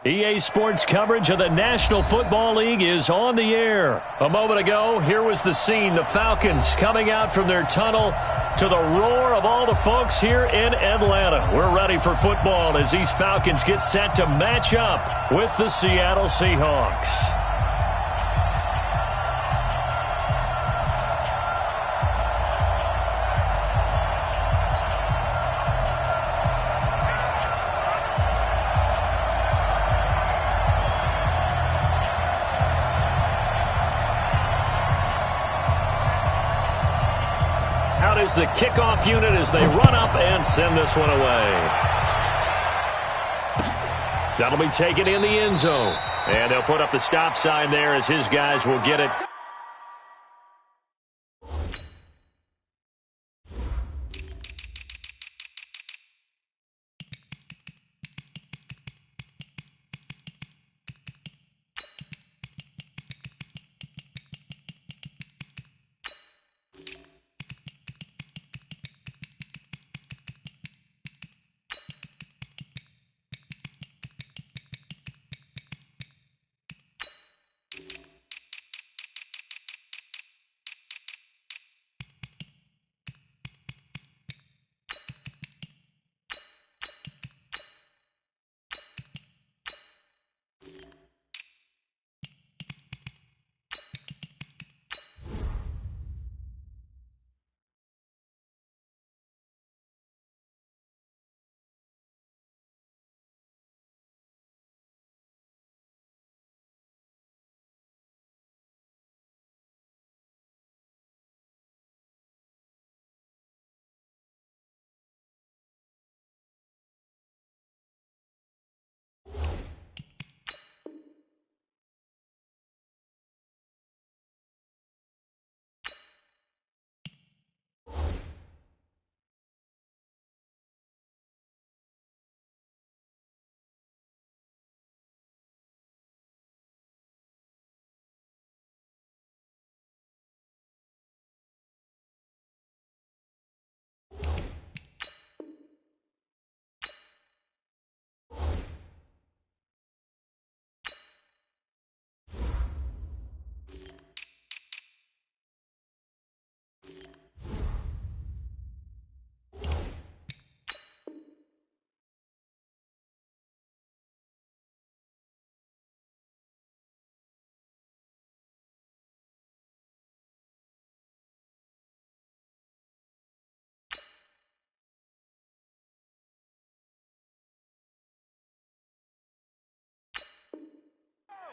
EA Sports coverage of the National Football League is on the air. A moment ago, here was the scene. The Falcons coming out from their tunnel to the roar of all the folks here in Atlanta. We're ready for football as these Falcons get set to match up with the Seattle Seahawks. Is the kickoff unit as they run up and send this one away. That'll be taken in the end zone. And they'll put up the stop sign there as his guys will get it.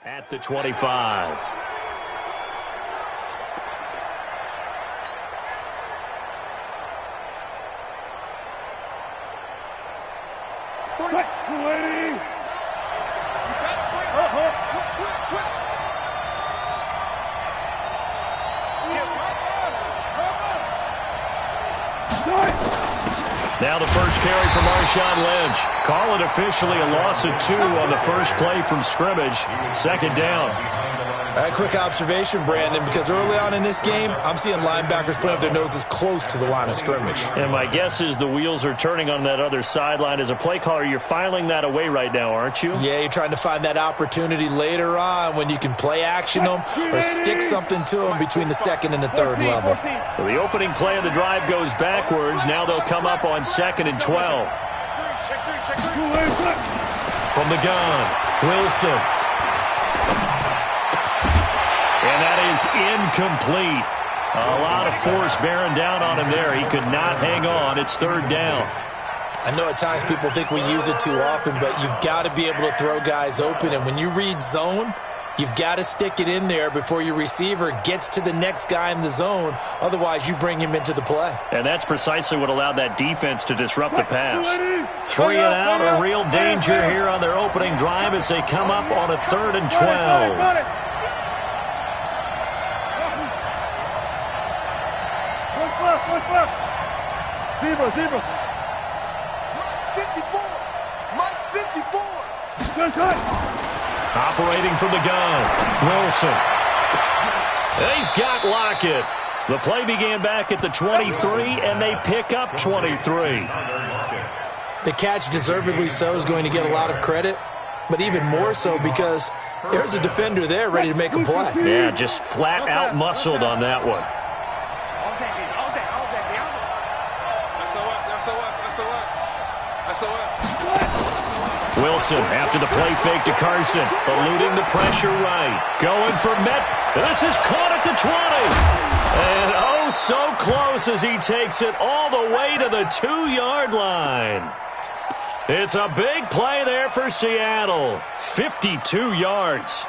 At the 25. Now the first carry from Marshawn Lynch. Call it officially a loss of 2 on the first play from scrimmage. Second down. A quick observation, Brandon, because early on in this game, I'm seeing linebackers putting up their noses close to the line of scrimmage. And my guess is the wheels are turning on that other sideline. As a play caller, you're filing that away right now, aren't you? Yeah, you're trying to find that opportunity later on when you can play action them or stick something to them between the second and the third level. So the opening play of the drive goes backwards. Now they'll come up on 2nd and 12. From the gun, Wilson. And that is incomplete. A lot of force bearing down on him there. He could not hang on. It's 3rd down. I know at times people think we use it too often, but you've got to be able to throw guys open. And when you read zone, you've got to stick it in there before your receiver gets to the next guy in the zone. Otherwise, you bring him into the play. And that's precisely what allowed that defense to disrupt the pass. 3 and out, a real danger here on their opening drive as they come up on a 3rd and 12. Zebra. Mike 54. Operating from the gun, Wilson. He's got Lockett. The play began back at the 23, and they pick up 23. The catch, deservedly so, is going to get a lot of credit. but even more so because there's a defender there ready to make a play. Yeah, just flat out muscled on that one. Wilson after the play fake to Carson, eluding the pressure right. Going for Met. This is caught at the 20. And oh, so close as he takes it all the way to the 2-yard line. It's a big play there for Seattle. 52 yards.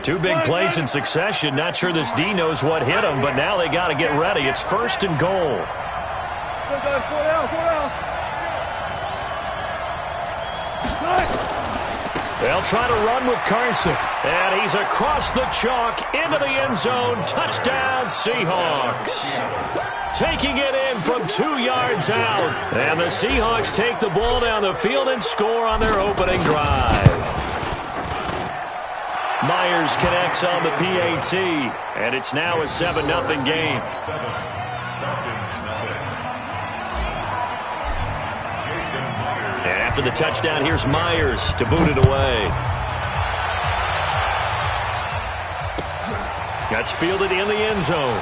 2 big plays in succession. Not sure this D knows what hit him, but now they got to get ready. It's 1st and goal. They'll try to run with Carson. And he's across the chalk into the end zone. Touchdown, Seahawks. Taking it in from 2 yards out. And the Seahawks take the ball down the field and score on their opening drive. Myers connects on the PAT. And it's now a 7-0 game. And after the touchdown, here's Myers to boot it away. That's fielded in the end zone.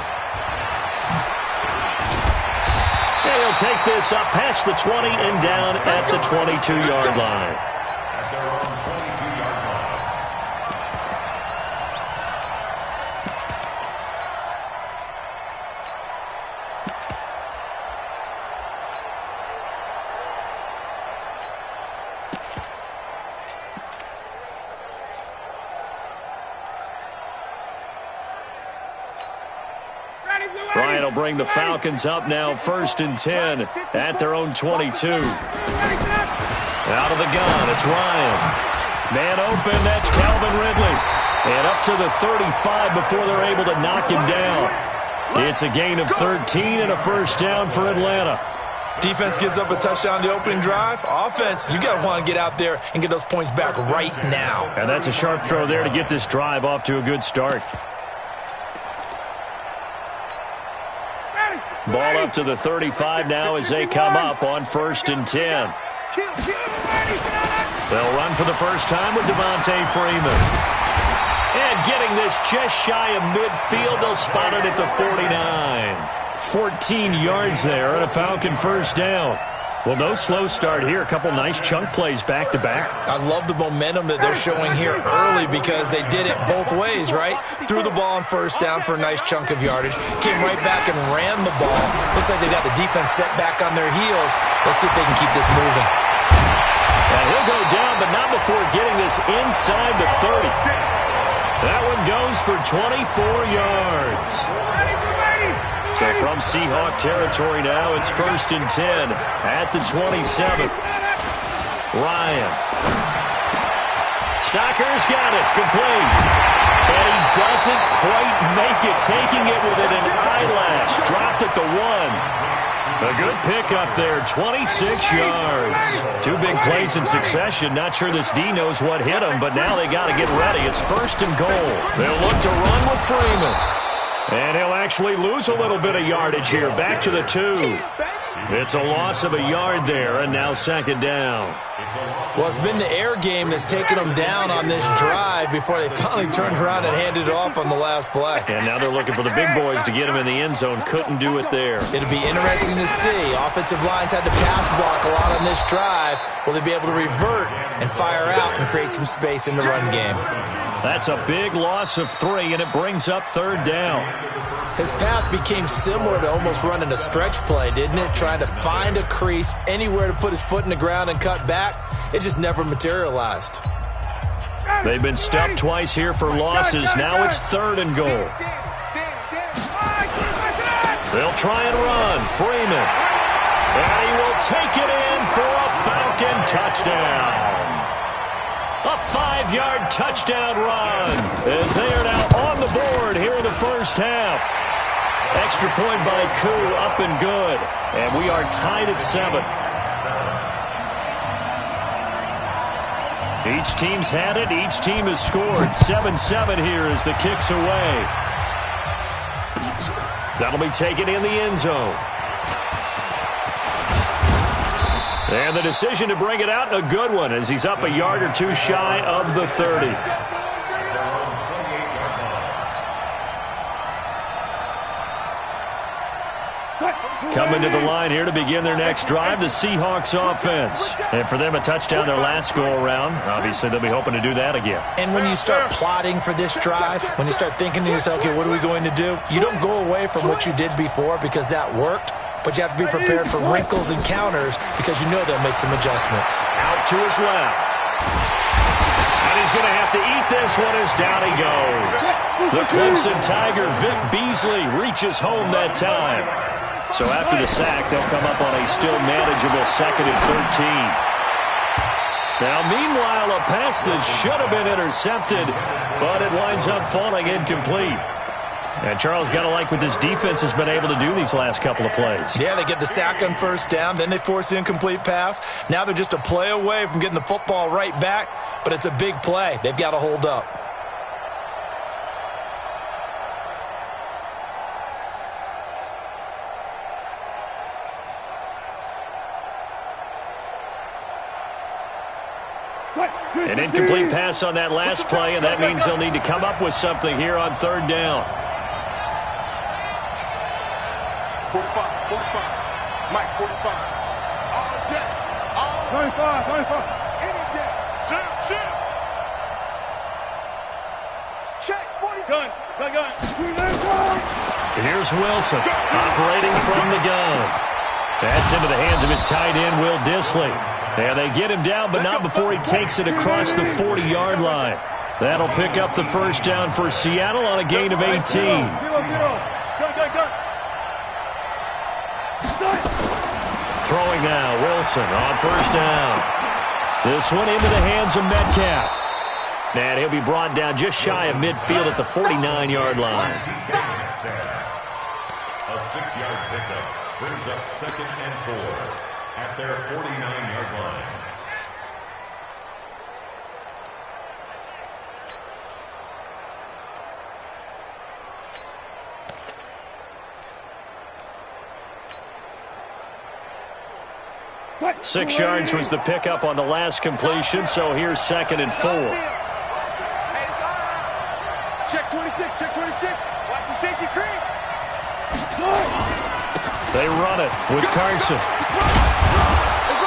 And he'll take this up past the 20 and down at the 22-yard line. Ryan will bring the Falcons up now 1st and 10 at their own 22. Out of the gun, it's Ryan. Man open, that's Calvin Ridley. And up to the 35 before they're able to knock him down. It's a gain of 13 and a 1st down for Atlanta. Defense gives up a touchdown the opening drive. Offense, you got to want to get out there and get those points back right now. And that's a sharp throw there to get this drive off to a good start. Ball up to the 35 now as they come up on 1st and 10. They'll run for the first time with Devontae Freeman. And getting this just shy of midfield, they'll spot it at the 49. 14 yards there and a Falcon 1st down. Well, no slow start here. A couple nice chunk plays back-to-back. I love the momentum that they're showing here early because they did it both ways, right? Threw the ball on 1st down for a nice chunk of yardage. Came right back and ran the ball. Looks like they got the defense set back on their heels. Let's see if they can keep this moving. And he'll go down, but not before getting this inside the 30. That one goes for 24 yards. So from Seahawk territory now, it's 1st and 10 at the 27. Ryan. Stocker's got it. Complete. And he doesn't quite make it. Taking it with an eyelash. Dropped at the 1. A good pickup there. 26 yards. 2 big plays in succession. Not sure this D knows what hit him, but now they got to get ready. It's 1st and goal. They'll look to run with Freeman. And he'll actually lose a little bit of yardage here. Back to the 2. It's a loss of a yard there, and now 2nd down. Well, it's been the air game that's taken them down on this drive before they finally turned around and handed it off on the last play. And now they're looking for the big boys to get him in the end zone. Couldn't do it there. It'll be interesting to see. Offensive lines had to pass block a lot on this drive. Will they be able to revert and fire out and create some space in the run game? That's a big loss of 3, and it brings up 3rd down. His path became similar to almost running a stretch play, didn't it? Trying to find a crease, anywhere to put his foot in the ground and cut back. It just never materialized. They've been stuffed twice here for losses. Now it's 3rd and goal. They'll try and run. Freeman. And he will take it in for a Falcon touchdown. A 5-yard touchdown run as they are now on the board here in the first half. Extra point by Koo, up and good. And we are tied at 7. Each team's had it. Each team has scored. 7-7 here as the kick's away. That'll be taken in the end zone. And the decision to bring it out, a good one, as he's up a yard or two shy of the 30. Coming to the line here to begin their next drive, the Seahawks offense. And for them, a touchdown their last go-around. Obviously, they'll be hoping to do that again. And when you start plotting for this drive, when you start thinking to yourself, okay, what are we going to do? You don't go away from what you did before because that worked, but you have to be prepared for wrinkles and counters because you know they'll make some adjustments. Out to his left. And he's going to have to eat this one as down he goes. The Clemson Tiger, Vic Beasley, reaches home that time. So after the sack, they'll come up on a still manageable 2nd and 13. Now, meanwhile, a pass that should have been intercepted, but it winds up falling incomplete. And Charles, got to like what this defense has been able to do these last couple of plays. Yeah, they get the sack on first down, then they force the incomplete pass. Now they're just a play away from getting the football right back, but it's a big play. They've got to hold up. An incomplete pass on that last play, and that means they'll need to come up with something here on 3rd down. 45, 45. Mike, 45. All day. All 25, 25. Any day. Shit. Check, 40. Gun. And here's Wilson operating from the gun. That's into the hands of his tight end, Will Dissly. And they get him down, but not before he takes it across the 40-yard line. That'll pick up the first down for Seattle on a gain of 18. Throwing now, Wilson on first down. This one into the hands of Metcalf. And he'll be brought down just shy of midfield at the 49-yard line. A 6-yard pickup brings up 2nd and 4 at their 49-yard line. What? 6 yards was the pickup on the last completion, so here's 2nd and 4. Check 26, check 26. Watch the safety creep. They run it with Carson.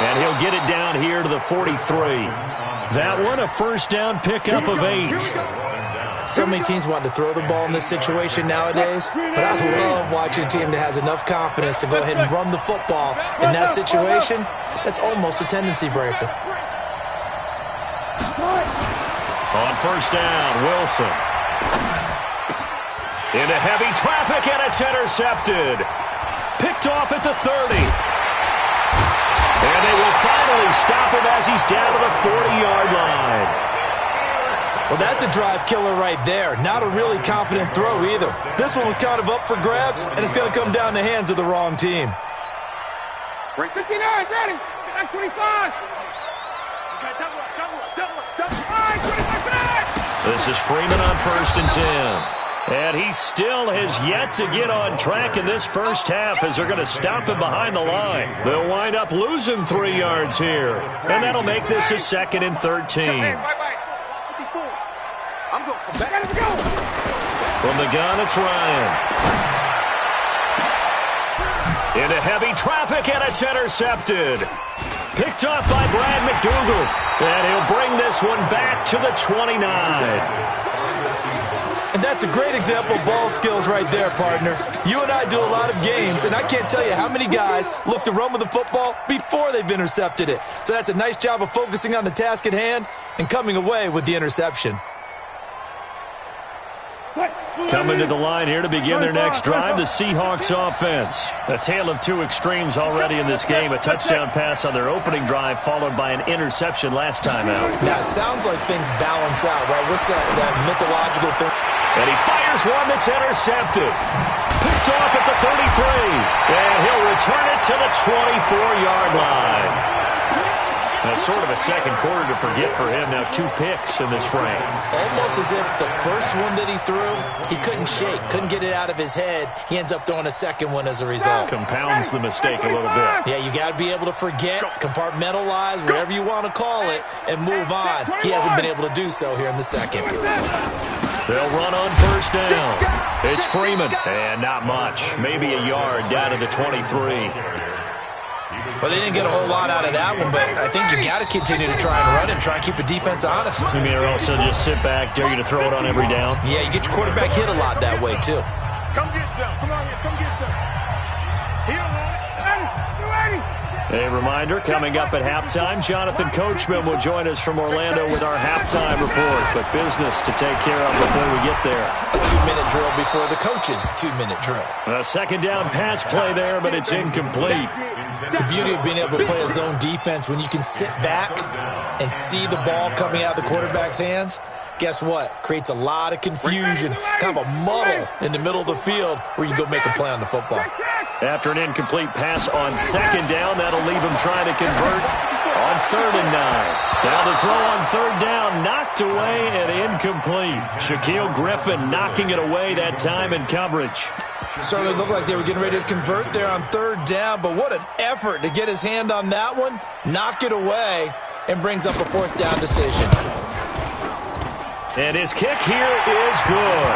And he'll get it down here to the 43. That one, a first down pickup of 8. So many teams want to throw the ball in this situation nowadays, but I love watching a team that has enough confidence to go ahead and run the football. In that situation, that's almost a tendency breaker. On first down, Wilson. Into heavy traffic, and it's intercepted. Picked off at the 30. And they will finally stop him as he's down to the 40-yard line. Well, that's a drive killer right there. Not a really confident throw either. This one was kind of up for grabs, and it's going to come down the hands of the wrong team. 59, ready. 25. This is Freeman on first and 10. And he still has yet to get on track in this first half as they're going to stop him behind the line. They'll wind up losing 3 yards here. And that'll make this a 2nd and 13. I'm going to come back. From the gun, it's Ryan. Into heavy traffic, and it's intercepted. Picked off by Brad McDougal. And he'll bring this one back to the 29. And that's a great example of ball skills right there, partner. You and I do a lot of games, and I can't tell you how many guys look to run with the football before they've intercepted it. So that's a nice job of focusing on the task at hand and coming away with the interception. Coming to the line here to begin their next drive, the Seahawks offense. A tale of two extremes already in this game. A touchdown pass on their opening drive, followed by an interception last time out. Now, it sounds like things balance out, right? What's that mythological thing? And he fires one that's intercepted. Picked off at the 33. And he'll return it to the 24-yard line. That's sort of a second quarter to forget for him. Now 2 picks in this frame. Almost as if the first one that he threw, he couldn't shake, couldn't get it out of his head. He ends up throwing a second one as a result. Compounds the mistake a little bit. Yeah, you got to be able to forget, compartmentalize, whatever you want to call it, and move on. He hasn't been able to do so here in the second. They'll run on first down. It's Freeman. And not much. Maybe a yard down to the 23. Well, they didn't get a whole lot out of that one, but I think you got to continue to try and run and try and keep the defense honest. You mean, or also just sit back, dare you to throw it on every down? Yeah, you get your quarterback hit a lot that way, too. Come get some. Come on here. Come get some. Here, ready. A reminder, coming up at halftime, Jonathan Coachman will join us from Orlando with our halftime report. But business to take care of before we get there. A 2-minute drill before the coach's 2-minute drill. A second down pass play there, but it's incomplete. The beauty of being able to play a zone defense, when you can sit back and see the ball coming out of the quarterback's hands, guess what? Creates a lot of confusion, kind of a muddle in the middle of the field where you go make a play on the football. After an incomplete pass on second down, that'll leave him trying to convert on 3rd and 9. Now the throw on 3rd down, knocked away and incomplete. Shaquille Griffin knocking it away that time in coverage. Certainly looked like they were getting ready to convert there on 3rd down, but what an effort to get his hand on that one, knock it away, and brings up a 4th down decision. And his kick here is good.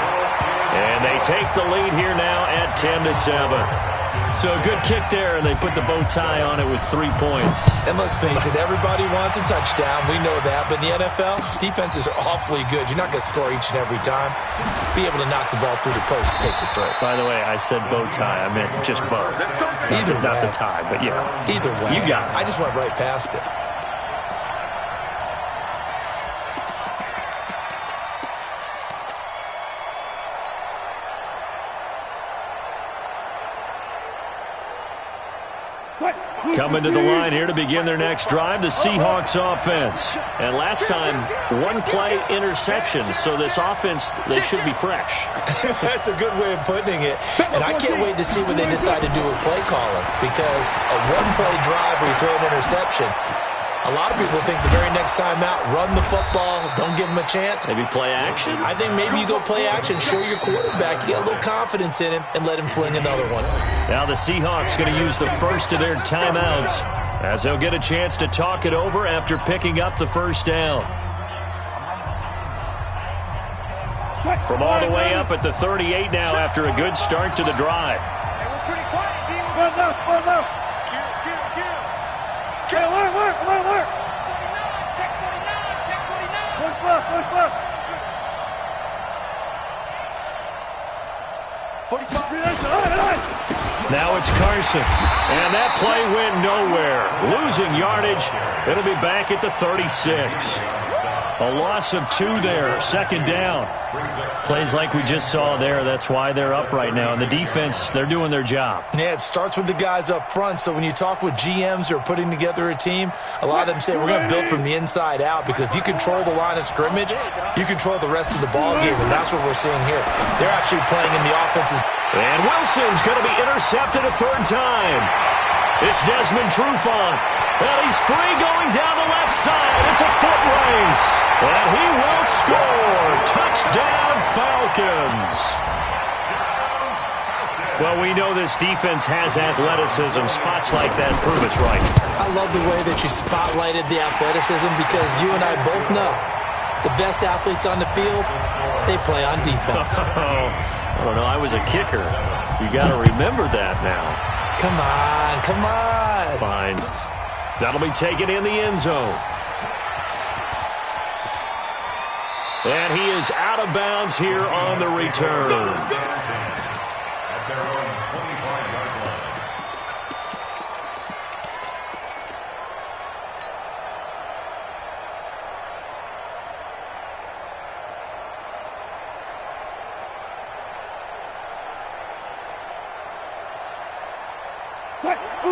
And they take the lead here now at 10-7. So a good kick there, and they put the bow tie on it with 3 points. And let's face it, everybody wants a touchdown. We know that. But in the NFL, defenses are awfully good. You're not going to score each and every time. Be able to knock the ball through the post and take the throw. By the way, I said bow tie. I meant just bow. Not the tie, but yeah. Either way. You got it. I just went right past it. Coming to the line here to begin their next drive, the Seahawks offense. And last time, 1-play interception. So this offense, they should be fresh. That's a good way of putting it. And I can't wait to see what they decide to do with play calling. Because a 1-play drive where you throw an interception, a lot of people think the very next time out, run the football, don't give them a chance. Maybe play action? I think maybe you go play action, show your quarterback, you get a little confidence in him, and let him fling another one. Now the Seahawks going to use the first of their timeouts as they'll get a chance to talk it over after picking up the first down. From all the way up at the 38 now after a good start to the drive. We're pretty quiet. One left. Check 49. Look left. 45. Now it's Carson. And that play went nowhere. Losing yardage. It'll be back at the 36. A loss of 2 there. Second down. Plays like we just saw there. That's why they're up right now. And the defense, they're doing their job. Yeah, it starts with the guys up front. So when you talk with GMs who are putting together a team, a lot of them say we're going to build from the inside out, because if you control the line of scrimmage, you control the rest of the ball game, and that's what we're seeing here. They're actually playing in the offenses. And Wilson's going to be intercepted a 3rd time. It's Desmond Trufant. Well, he's free going down the left side. It's a foot race. And he will score. Touchdown, Falcons. Well, we know this defense has athleticism. Spots like that prove us right. I love the way that you spotlighted the athleticism, because you and I both know the best athletes on the field, they play on defense. I don't know. I was a kicker. You got to remember that now. Come on. Fine. That'll be taken in the end zone. And he is out of bounds here on the return. At their own 25-yard line.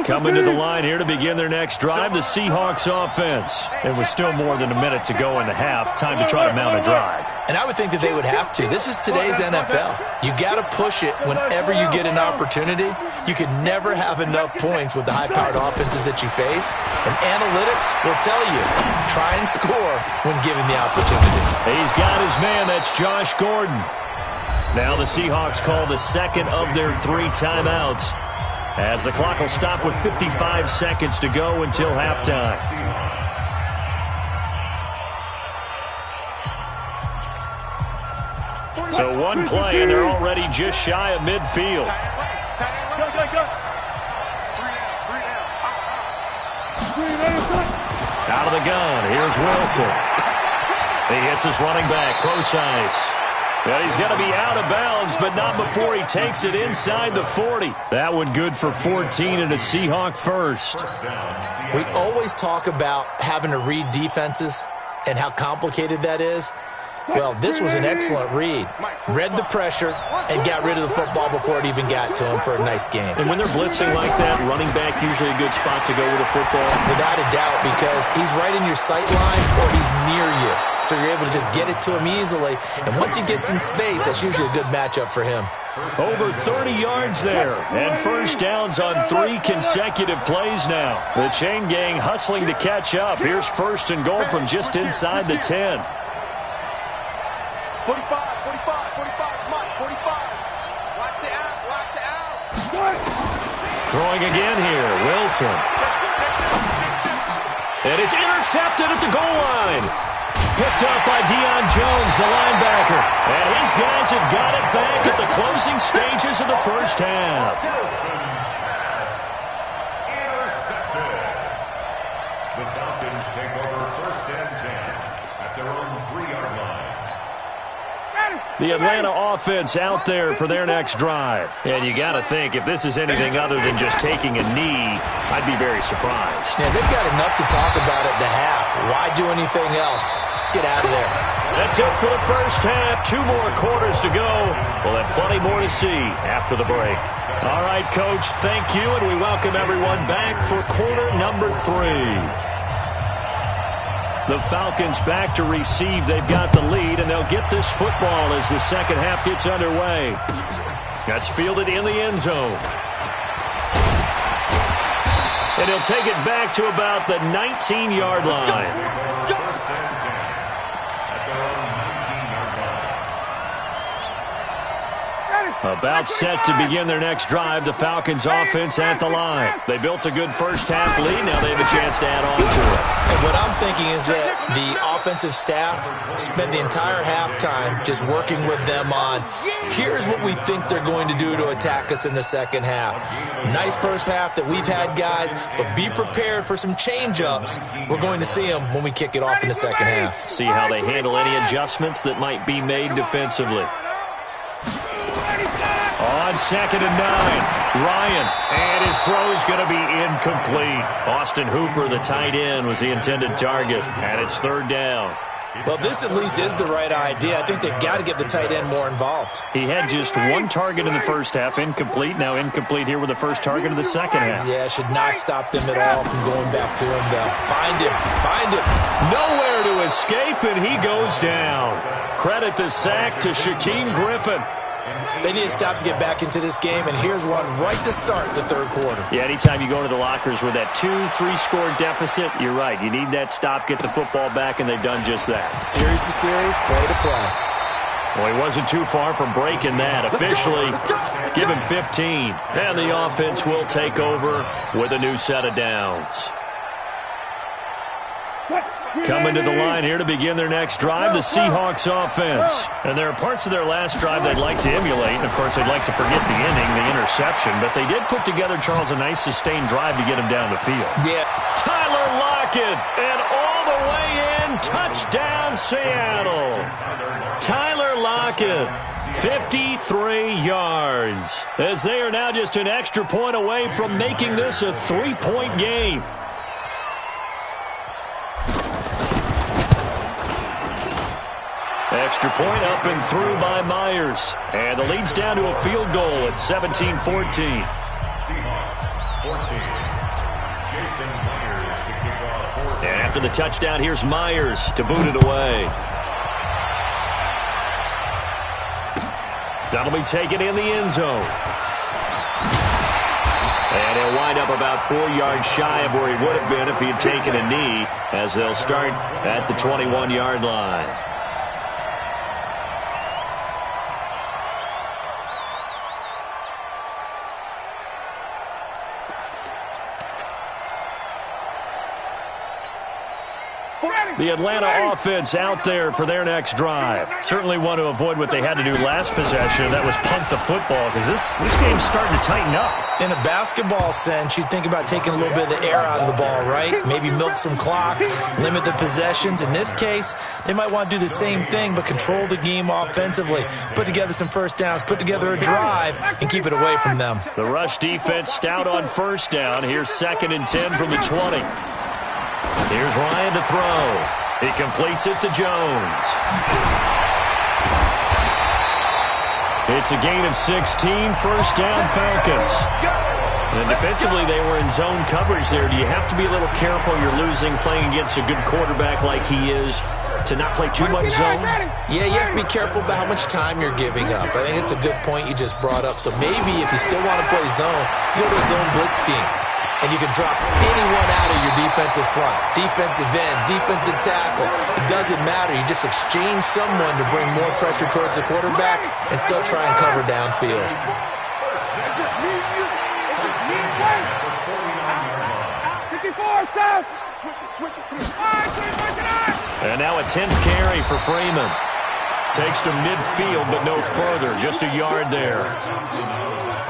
Coming to the line here to begin their next drive, the Seahawks offense. It was still more than a minute to go in the half. Time to try to mount a drive. And I would think that they would have to. This is today's NFL. You got to push it whenever you get an opportunity. You can never have enough points with the high-powered offenses that you face. And analytics will tell you, try and score when given the opportunity. He's got his man. That's Josh Gordon. Now the Seahawks call the second of their 3 timeouts, as the clock will stop with 55 seconds to go until halftime. So one play, and they're already just shy of midfield. Out of the gun, here's Wilson. He hits his running back, close ice. Well, he's going to be out of bounds, but not before he takes it inside the 40. That one good for 14 and a Seahawk first. We always talk about having to read defenses and how complicated that is. Well, this was an excellent read. Read the pressure and got rid of the football before it even got to him for a nice game. And when they're blitzing like that, running back usually a good spot to go with a football. Without a doubt, because he's right in your sight line or he's near you. So you're able to just get it to him easily. And once he gets in space, that's usually a good matchup for him. Over 30 yards there. And first downs on 3 consecutive plays now. The chain gang hustling to catch up. Here's first and goal from just inside the 10. 45, 45, Mike, 45. Watch the out. Throwing again here, Wilson. And it's intercepted at the goal line. Picked up by Deion Jones, the linebacker. And his guys have got it back at the closing stages of the first half. Intercepted. The Falcons take over first and 10 at their own 3-yard line. The Atlanta offense out there for their next drive. And you got to think, if this is anything other than just taking a knee, I'd be very surprised. Yeah, they've got enough to talk about at the half. Why do anything else? Just get out of there. That's it for the first half. 2 more quarters to go. We'll have plenty more to see after the break. All right, Coach, thank you, and we welcome everyone back for quarter number 3. The Falcons back to receive. They've got the lead, and they'll get this football as the second half gets underway. That's fielded in the end zone. And he'll take it back to about the 19-yard line. About set to begin their next drive. The Falcons offense at the line. They built a good first half lead. Now they have a chance to add on to it. And what I'm thinking is that the offensive staff spent the entire halftime just working with them on, here's what we think they're going to do to attack us in the second half. Nice first half that we've had, guys, but be prepared for some change-ups. We're going to see them when we kick it off in the second half. See how they handle any adjustments that might be made defensively. On 2nd and 9, Ryan, and his throw is going to be incomplete. Austin Hooper, the tight end, was the intended target, and it's 3rd down. Well, this at least is the right idea. I think they've got to get the tight end more involved. He had just 1 target in the first half, incomplete. Now incomplete here with the first target of the second half. Yeah, should not stop them at all from going back to him, though. Find him. Nowhere to escape, and he goes down. Credit the sack to Shaquem Griffin. They need stops to get back into this game, and here's one right to start the 3rd quarter. Yeah, anytime you go into the lockers with that 2-3-score deficit, you're right. You need that stop, get the football back, and they've done just that. Series to series, play to play. Well, he wasn't too far from breaking that. Officially, give him 15. And the offense will take over with a new set of downs. Coming to the line here to begin their next drive, the Seahawks offense. And there are parts of their last drive they'd like to emulate. And, of course, they'd like to forget the inning, the interception. But they did put together, Charles, a nice sustained drive to get him down the field. Yeah. Tyler Lockett, and all the way in, touchdown Seattle. Tyler Lockett, 53 yards. As they are now just an extra point away from making this a 3-point game. Extra point up and through by Myers. And the lead's down to a field goal at 17-14. And after the touchdown, here's Myers to boot it away. That'll be taken in the end zone. And he'll wind up about 4 yards shy of where he would have been if he had taken a knee, as they'll start at the 21-yard line. The Atlanta offense out there for their next drive. Certainly want to avoid what they had to do last possession. That was punt the football, because this game's starting to tighten up. In a basketball sense, you think about taking a little bit of the air out of the ball, right? Maybe milk some clock, limit the possessions. In this case, they might want to do the same thing, but control the game offensively. Put together some first downs, put together a drive, and keep it away from them. The rush defense stout on first down. Here's 2nd and 10 from the 20. Here's Ryan to throw. He completes it to Jones. It's a gain of 16, first down Falcons. And defensively, they were in zone coverage there. Do you have to be a little careful? You're losing playing against a good quarterback like he is to not play too much zone? Yeah, you have to be careful about how much time you're giving up. I think it's a good point you just brought up. So maybe if you still want to play zone, you go to a zone blitz scheme. And you can drop anyone out of your defensive front, defensive end, defensive tackle. It doesn't matter. You just exchange someone to bring more pressure towards the quarterback and still try and cover downfield. It's just me and you. It's just me and you. 54, down. Switch it, please. All right, switch it. And now a 10th carry for Freeman. Takes to midfield, but no further. Just a yard there.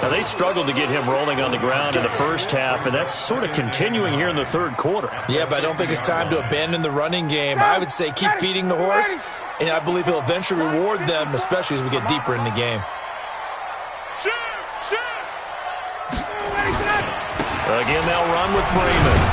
Now, they struggled to get him rolling on the ground in the first half, and that's sort of continuing here in the third quarter. Yeah, but I don't think it's time to abandon the running game. I would say keep feeding the horse, and I believe he'll eventually reward them, especially as we get deeper in the game. Again, they'll run with Freeman.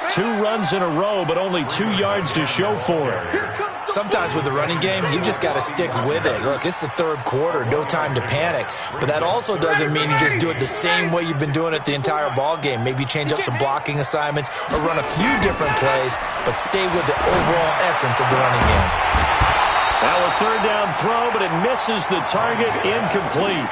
2 runs in a row, but only 2 yards to show for it. Sometimes with the running game, you've just got to stick with it. Look, it's the third quarter, no time to panic. But that also doesn't mean you just do it the same way you've been doing it the entire ball game. Maybe change up some blocking assignments or run a few different plays, but stay with the overall essence of the running game. Now a 3rd down throw, but it misses the target, incomplete.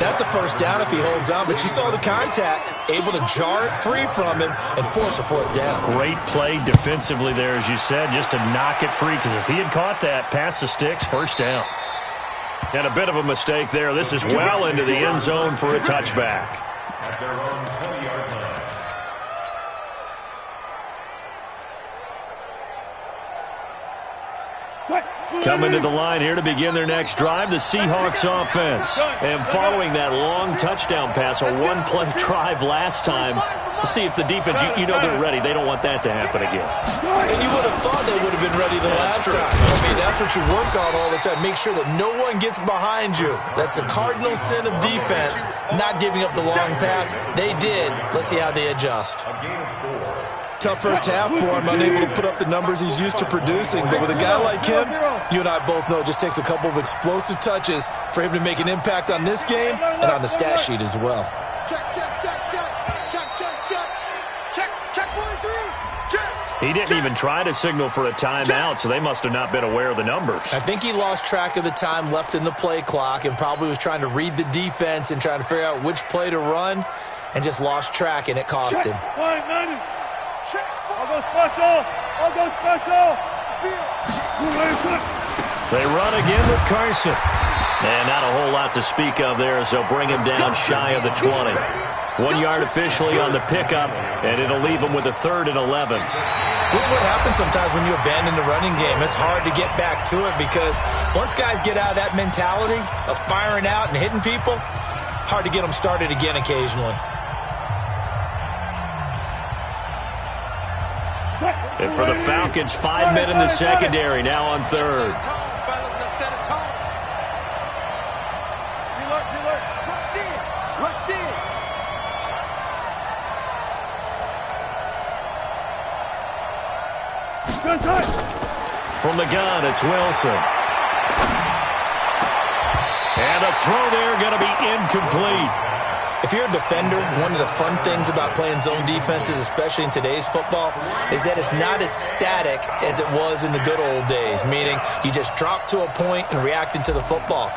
That's a first down if he holds on, but you saw the contact, able to jar it free from him and force a 4th down. Great play defensively there, as you said, just to knock it free, because if he had caught that, past the sticks, first down. And a bit of a mistake there. This is well into the end zone for a touchback. At their own 20-yard line. Coming to the line here to begin their next drive, the Seahawks offense. And following that long touchdown pass, a 1-play drive last time, let's see if the defense, you know they're ready. They don't want that to happen again. And you would have thought they would have been ready the last time. I mean, that's what you work on all the time. Make sure that no one gets behind you. That's the cardinal sin of defense, not giving up the long pass. They did. Let's see how they adjust. Tough first half for him, unable to put up the numbers he's used to producing. But with a guy like him, you and I both know it just takes a couple of explosive touches for him to make an impact on this game and on the stat sheet as well. Check, check, check, check. Check, check, check. Check, check, 1, 3. Check. He didn't even try to signal for a timeout, so they must have not been aware of the numbers. I think he lost track of the time left in the play clock and probably was trying to read the defense and trying to figure out which play to run and just lost track, and it cost him. Check. I'll go special. I'll go special. They run again with Carson. And not a whole lot to speak of there as they'll bring him down shy of the 20. 1 yard officially on the pickup, and it'll leave him with a 3rd and 11. This is what happens sometimes when you abandon the running game. It's hard to get back to it because once guys get out of that mentality of firing out and hitting people, hard to get them started again occasionally. And for the Falcons, 5 men in the secondary, now on 3rd. From the gun, it's Wilson. And a throw there going to be incomplete. If you're a defender, one of the fun things about playing zone defenses, especially in today's football, is that it's not as static as it was in the good old days, meaning you just drop to a point and reacted to the football.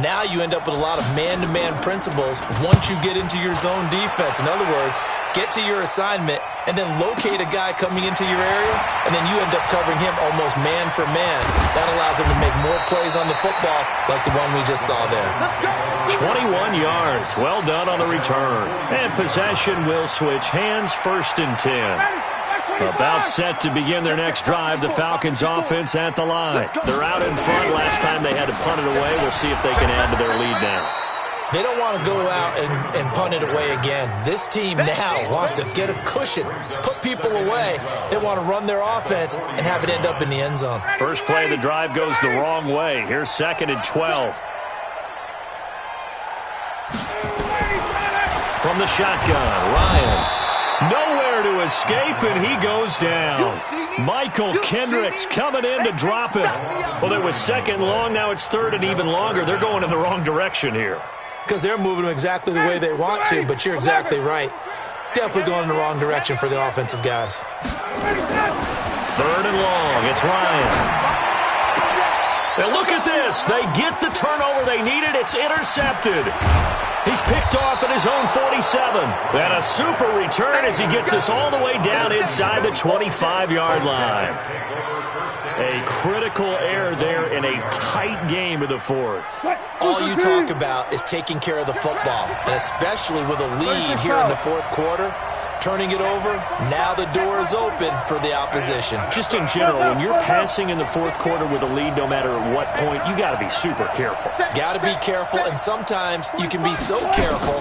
Now you end up with a lot of man-to-man principles once you get into your zone defense. In other words, get to your assignment and then locate a guy coming into your area, and then you end up covering him almost man for man. That allows him to make more plays on the football like the one we just saw there. 21 yards. Well done on the return. And possession will switch hands, 1st and 10. About set to begin their next drive. The Falcons offense at the line. They're out in front. Last time they had to punt it away. We'll see if they can add to their lead now. They don't want to go out and punt it away again. This team now wants to get a cushion, put people away. They want to run their offense and have it end up in the end zone. First play of the drive goes the wrong way. Here's 2nd and 12. From the shotgun, Ryan. Nowhere to escape, and he goes down. Michael Kendricks coming in to drop it. Well, it was 2nd and long. Now it's 3rd and even longer. They're going in the wrong direction here. Because they're moving them exactly the way they want to, but you're exactly right. Definitely going in the wrong direction for the offensive guys. 3rd and long. It's Ryan. And look at this. They get the turnover they needed. It's intercepted. He's picked off at his own 47. And a super return as he gets us all the way down inside the 25-yard line. A critical error there in a tight game of the 4th. All you talk about is taking care of the football, and especially with a lead here in the 4th quarter. Turning it over, now the door is open for the opposition. Just in general, when you're passing in the 4th quarter with a lead, no matter what point, you got to be super careful. Got to be careful, and sometimes you can be so careful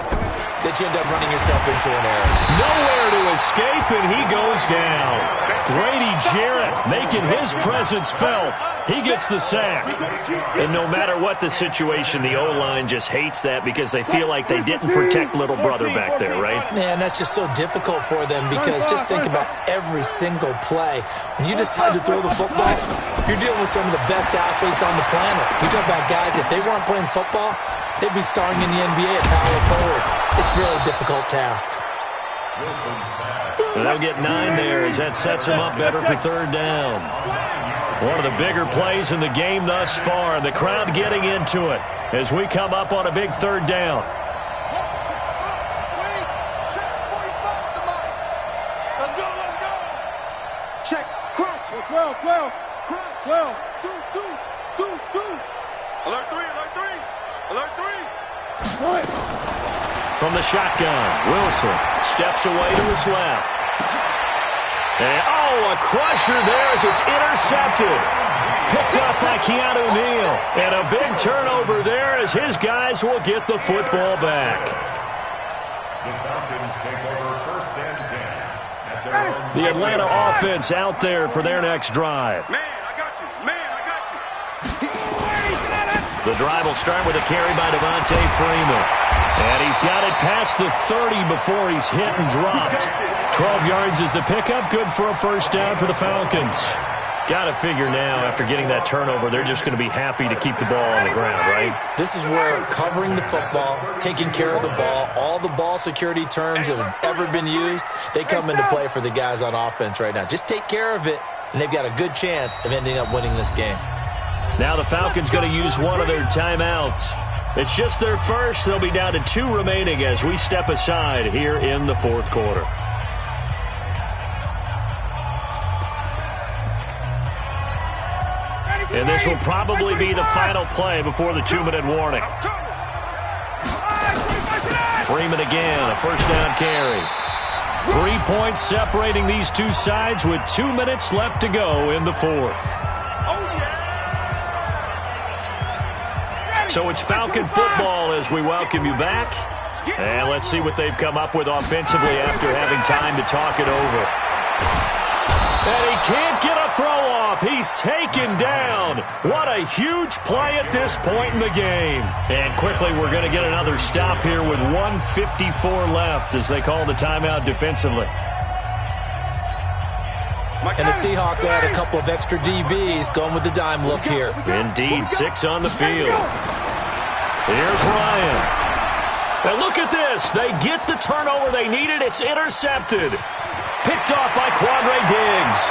that you end up running yourself into an error. Nowhere to escape, and he goes down. Grady Jarrett making his presence felt. He gets the sack. And no matter what the situation, the O-line just hates that because they feel like they didn't protect little brother back there, right? Man, that's just so difficult for them because just think about every single play. When you decide to throw the football, you're dealing with some of the best athletes on the planet. You talk about guys, if they weren't playing football, they'd be starring in the NBA at power forward. It's a really difficult task. They'll get 9 there as that sets them up better for 3rd down. One of the bigger plays in the game thus far, and the crowd getting into it as we come up on a big 3rd down. Let's go. Check. Crouch. 12. Crouch. 12. Deuce. Alert 3. What? From the shotgun, Wilson steps away to his left. And, a crusher there as it's intercepted. Picked up by Keanu Neal. And a big turnover there as his guys will get the football back. The Falcons take over 1st and 10 at their own. The Atlanta offense out there for their next drive. Man, I got you. The drive will start with a carry by Devontae Freeman. And he's got it past the 30 before he's hit and dropped. 12 yards is the pickup. Good for a 1st down for the Falcons. Got to figure now, after getting that turnover, they're just going to be happy to keep the ball on the ground, right? This is where covering the football, taking care of the ball, all the ball security terms that have ever been used, they come into play for the guys on offense right now. Just take care of it, and they've got a good chance of ending up winning this game. Now the Falcons going to use one of their timeouts. It's just their first. They'll be down to 2 remaining as we step aside here in the 4th quarter. And this will probably be the final play before the 2-minute warning. Freeman again, a 1st down carry. 3 points separating these two sides with 2 minutes left to go in the 4th. So it's Falcon football as we welcome you back. And let's see what they've come up with offensively after having time to talk it over. And he can't get a throw off. He's taken down. What a huge play at this point in the game. And quickly we're going to get another stop here with 1:54 left as they call the timeout defensively. And the Seahawks add a couple of extra DBs going with the dime look here. Indeed, 6 on the field. Here's Ryan. And look at this. They get the turnover they needed. It's intercepted. Picked off by Quandre Diggs.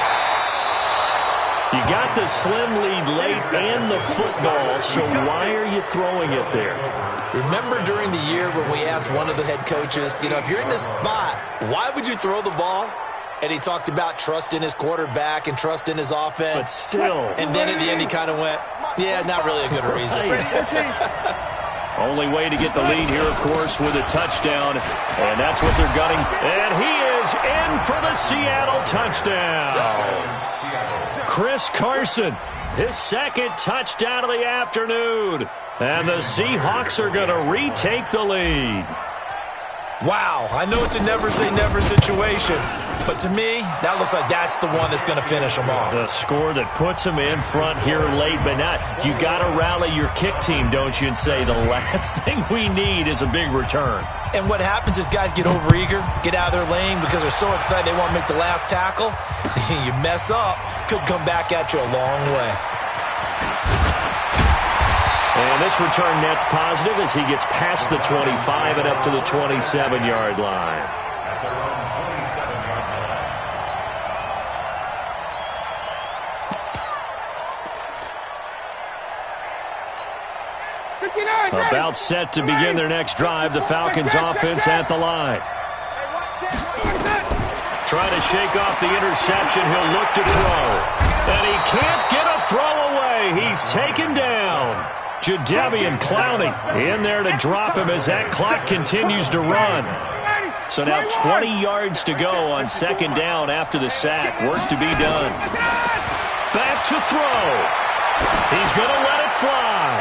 You got the slim lead late and the football, so why are you throwing it there? Remember during the year when we asked one of the head coaches, if you're in this spot, why would you throw the ball? And he talked about trust in his quarterback and trust in his offense. But still. And then at the end he kind of went, yeah, not really a good reason. Only way to get the lead here, of course, with a touchdown. And that's what they're gunning. And he is in for the Seattle touchdown. Chris Carson, his second touchdown of the afternoon. And the Seahawks are going to retake the lead. Wow, I know it's a never-say-never situation, but to me, that looks like that's the one that's going to finish them off. The score that puts them in front here late, but not. You got to rally your kick team, don't you, and say the last thing we need is a big return. And what happens is guys get overeager, get out of their lane because they're so excited they want to make the last tackle. You mess up, could come back at you a long way. And this return net's positive as he gets past the 25 and up to the 27-yard line. At their own 27-yard line. About set to begin their next drive, the Falcons offense at the line. Trying to shake off the interception, he'll look to throw. And he can't get a throw away. He's taken down. Jadeveon Clowney in there to drop him as that clock continues to run. So now 20 yards to go on second down after the sack. Work to be done. Back to throw. He's going to let it fly.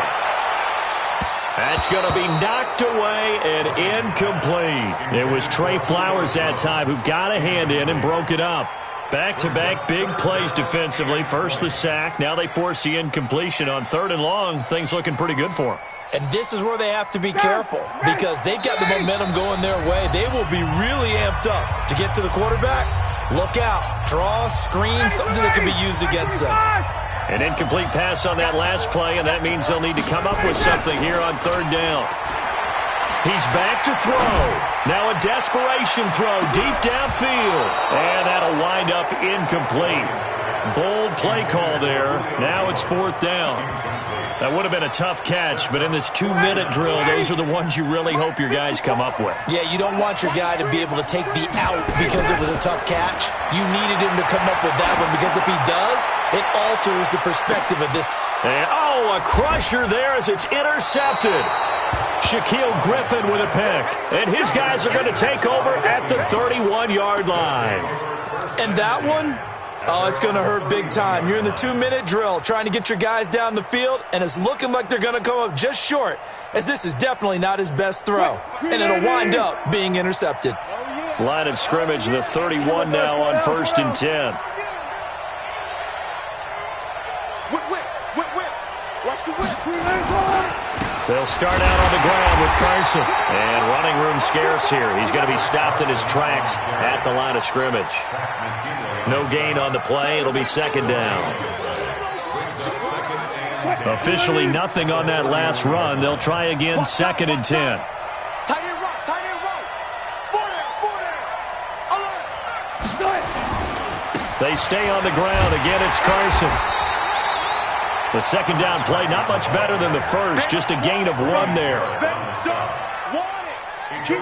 That's going to be knocked away and incomplete. It was Trey Flowers that time who got a hand in and broke it up. Back-to-back big plays defensively. First the sack. Now they force the incompletion on third and long. Things looking pretty good for them. And this is where they have to be careful because they've got the momentum going their way. They will be really amped up to get to the quarterback. Look out. Draw, screen, something that can be used against them. An incomplete pass on that last play, and that means they'll need to come up with something here on third down. He's back to throw. Now a desperation throw deep downfield. And that'll wind up incomplete. Bold play call there. Now it's fourth down. That would have been a tough catch, but in this 2-minute drill, those are the ones you really hope your guys come up with. Yeah, you don't want your guy to be able to take the out because it was a tough catch. You needed him to come up with that one because if he does, it alters the perspective of this. And, a crusher there as it's intercepted. Shaquille Griffin with a pick. And his guys are going to take over at the 31-yard line. And that one, it's going to hurt big time. You're in the 2-minute drill trying to get your guys down the field, and it's looking like they're going to come up just short, as this is definitely not his best throw. And it'll wind up being intercepted. Line of scrimmage, the 31 now on 1st and 10. Watch the whip. They'll start out on the ground with Carson. And running room scarce here. He's going to be stopped in his tracks at the line of scrimmage. No gain on the play. It'll be second down. Officially nothing on that last run. They'll try again, 2nd and 10. Tight end route. 40. They stay on the ground. Again, it's Carson. The second down play, not much better than the first. Just a gain of 1 there. Keep